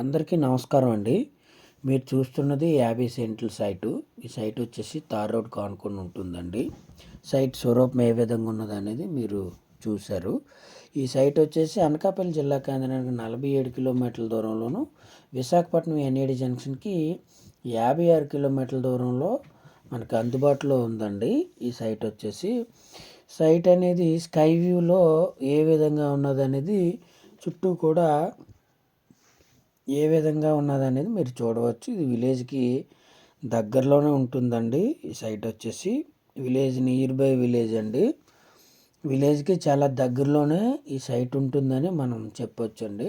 అందరికీ నమస్కారం అండి. మీరు చూస్తున్నది 50 సెంట్ల సైటు. ఈ సైట్ వచ్చేసి తార్ రోడ్‌కి ఆనుకొని ఉంటుందండి. సైట్ స్వరూపం ఏ విధంగా ఉన్నదనేది మీరు చూశారు. ఈ సైట్ వచ్చేసి అనకాపల్లి జిల్లా కేంద్రానికి 47 కిలోమీటర్ల దూరంలోను, విశాఖపట్నం ఎన్ఏడి జంక్షన్‌కి 56 కిలోమీటర్ల దూరంలో మనకు అందుబాటులో ఉందండి. ఈ సైట్ వచ్చేసి సైట్ అనేది స్కై వ్యూలో ఏ విధంగా ఉన్నదనేది చుట్టూ కూడా ఏ విధంగా ఉన్నదనేది మీరు చూడవచ్చు. ఇది విలేజ్కి దగ్గరలోనే ఉంటుందండి. ఈ సైట్ వచ్చేసి నియర్ బై విలేజ్ అండి. విలేజ్కి చాలా దగ్గరలోనే ఈ సైట్ ఉంటుందని మనం చెప్పొచ్చండి.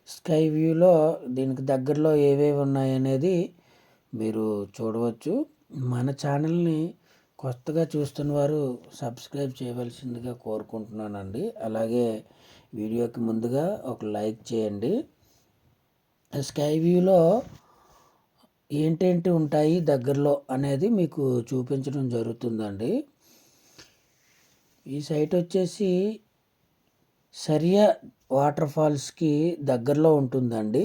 స్కై వ్యూలో దీనికి దగ్గరలో ఏవేవి ఉన్నాయనేది మీరు చూడవచ్చు. మన ఛానల్ని కొత్తగా చూస్తున్న వారు సబ్స్క్రైబ్ చేయవలసిందిగా కోరుకుంటున్నానండి. అలాగే వీడియోకి ముందుగా ఒక లైక్ చేయండి. స్కై వ్యూలో ఏంటేంటి ఉంటాయి దగ్గరలో అనేది మీకు చూపించడం జరుగుతుందండి. ఈ సైట్ వచ్చేసి సరియా వాటర్ ఫాల్స్కి దగ్గరలో ఉంటుందండి.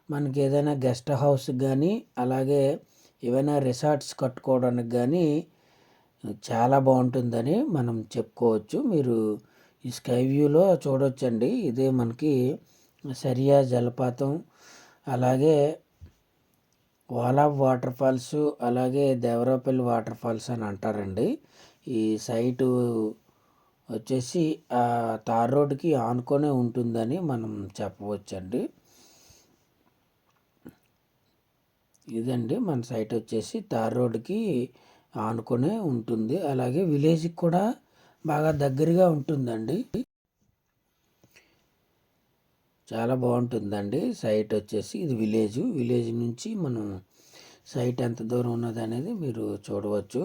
మనకి ఏదైనా గెస్ట్ హౌస్ కానీ అలాగే ఏవైనా రిసార్ట్స్ కట్టుకోవడానికి కానీ చాలా బాగుంటుందని మనం చెప్పుకోవచ్చు. మీరు ఈ స్కై వ్యూలో చూడొచ్చండి. ఇదే మనకి సరియా జలపాతం, అలాగే వాలాబ్ వాటర్ ఫాల్స్, అలాగే దేవరాపల్లి వాటర్ ఫాల్స్ అని అంటారండి. ఈ సైటు వచ్చేసి తార్ రోడ్డుకి ఆనుకొనే ఉంటుందని మనం చెప్పవచ్చండి. ఇదండి మన సైట్ వచ్చేసి తార్ రోడ్డుకి ఆనుకొనే ఉంటుంది. అలాగే విలేజ్కి కూడా బాగా దగ్గరగా ఉంటుందండి. చాలా బాగుంటుందండి. సైట్ వచ్చేసి ఇది విలేజ్ నుంచి మనం సైట్ ఎంత దూరం ఉన్నది అనేది మీరు చూడవచ్చు.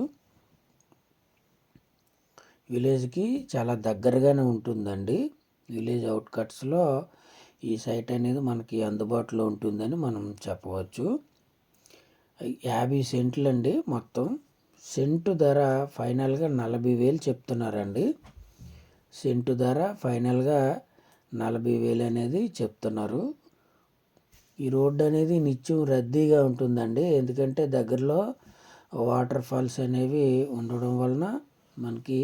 విలేజ్కి చాలా దగ్గరగానే ఉంటుందండి. విలేజ్ అవుట్కట్స్లో ఈ సైట్ అనేది మనకి అందుబాటులో ఉంటుందని మనం చెప్పవచ్చు. 50 సెంట్లు అండి మొత్తం. సెంటు ధర ఫైనల్గా 40,000 చెప్తున్నారండి. సెంటు ధర ఫైనల్గా 40,000 అనేది చెప్తున్నారు. ఈ రోడ్డు అనేది నిత్యం రద్దీగా ఉంటుందండి. ఎందుకంటే దగ్గరలో వాటర్ ఫాల్స్ అనేవి ఉండడం వలన మనకి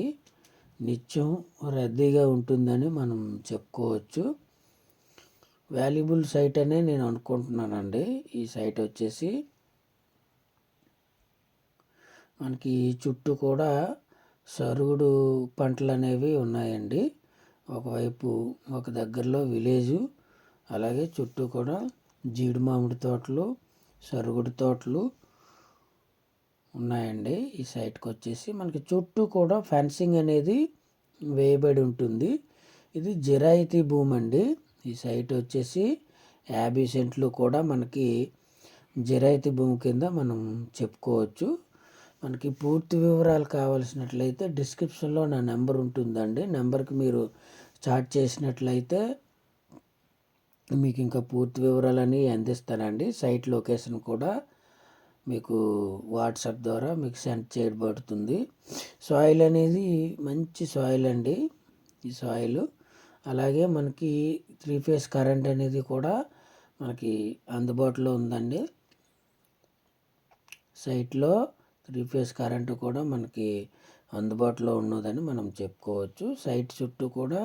నిత్యం రద్దీగా ఉంటుందని మనం చెప్పుకోవచ్చు. వాల్యుబుల్ సైట్ అనే నేను అనుకుంటున్నానండి. ఈ సైట్ వచ్చేసి మనకి చుట్టూ కూడా సరుగుడు పంటలు అనేవి ఉన్నాయండి. ఒకవైపు ఒక దగ్గరలో విలేజు, అలాగే చుట్టూ కూడా జీడి మామిడి తోటలు, సరుగుడు తోటలు ఉన్నాయండి. ఈ సైట్కి వచ్చేసి మనకి చుట్టూ కూడా ఫెన్సింగ్ అనేది వేయబడి ఉంటుంది. ఇది జిరాయితీ భూమి అండి. ఈ సైట్ వచ్చేసి 50 సెంట్లు కూడా మనకి జిరాయితీ భూమి కింద మనం చెప్పుకోవచ్చు. మనకి పూర్తి వివరాలు కావాల్సినట్లయితే డిస్క్రిప్షన్లో నా నెంబర్ ఉంటుందండి. నెంబర్కి మీరు చాట్ చేసినట్లయితే మీకు ఇంకా పూర్తి వివరాలని అందిస్తానండి. సైట్ లొకేషన్ కూడా మీకు వాట్సాప్ ద్వారా మీకు సెండ్ చేయబడుతుంది. సాయిల్ అనేది మంచి సాయిల్ అండి. ఈ సాయిల్ అలాగే మనకి 3 ఫేజ్ కరెంట్ అనేది కూడా మనకి అందుబాటులో ఉందండి. సైట్లో 3 ఫేజ్ కరెంటు కూడా మనకి అందుబాటులో ఉన్నదని మనం చెప్పుకోవచ్చు. సైట్ చుట్టూ కూడా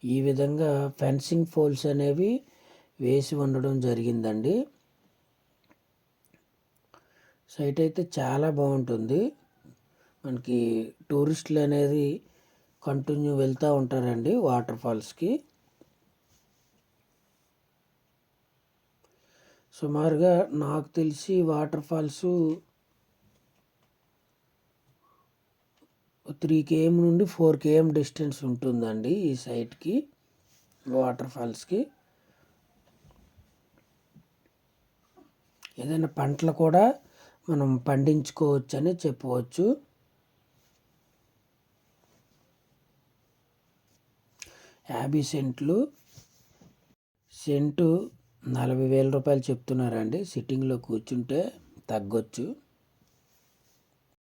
ఈ విధంగా ఫెన్సింగ్ పోల్స్ అనేవి వేసి ఉండడం జరిగిందండి. సైట్ అయితే చాలా బాగుంటుంది. మనకి టూరిస్టులు అనేది కంటిన్యూ వెళ్తూ ఉంటారండి వాటర్ ఫాల్స్కి. సుమారుగా నాకు తెలిసి వాటర్ ఫాల్స్ 3 km నుండి 4 km డిస్టెన్స్ ఉంటుందండి ఈ సైట్కి, వాటర్ ఫాల్స్కి. ఏదైనా పంటలు కూడా మనం పండించుకోవచ్చు అని చెప్పవచ్చు. యాభై సెంట్లు, సెంటు 40,000 రూపాయలు చెప్తున్నారండి. సిట్టింగ్లో కూర్చుంటే తగ్గొచ్చు.